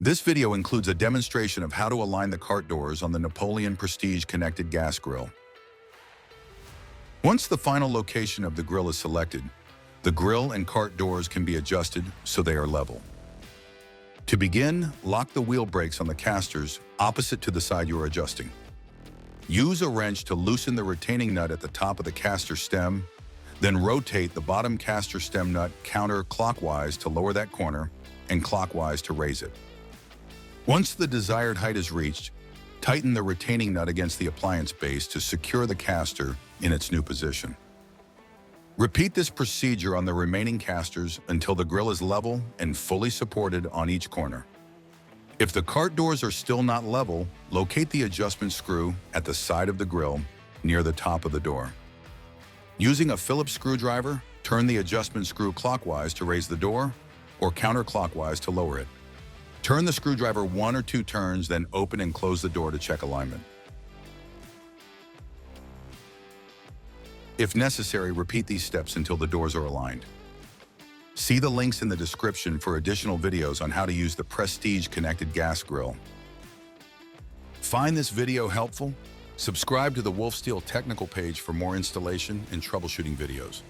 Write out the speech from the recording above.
This video includes a demonstration of how to align the cart doors on the Napoleon Prestige Connected gas grill. Once the final location of the grill is selected, the grill and cart doors can be adjusted so they are level. To begin, lock the wheel brakes on the casters opposite to the side you are adjusting. Use a wrench to loosen the retaining nut at the top of the caster stem, then rotate the bottom caster stem nut counterclockwise to lower that corner and clockwise to raise it. Once the desired height is reached, tighten the retaining nut against the appliance base to secure the caster in its new position. Repeat this procedure on the remaining casters until the grill is level and fully supported on each corner. If the cart doors are still not level, locate the adjustment screw at the side of the grill near the top of the door. Using a Phillips screwdriver, turn the adjustment screw clockwise to raise the door or counterclockwise to lower it. Turn the screwdriver 1 or 2 turns, then open and close the door to check alignment. If necessary, repeat these steps until the doors are aligned. See the links in the description for additional videos on how to use the Prestige Connected gas grill. Find this video helpful? Subscribe to the Wolf Steel technical page for more installation and troubleshooting videos.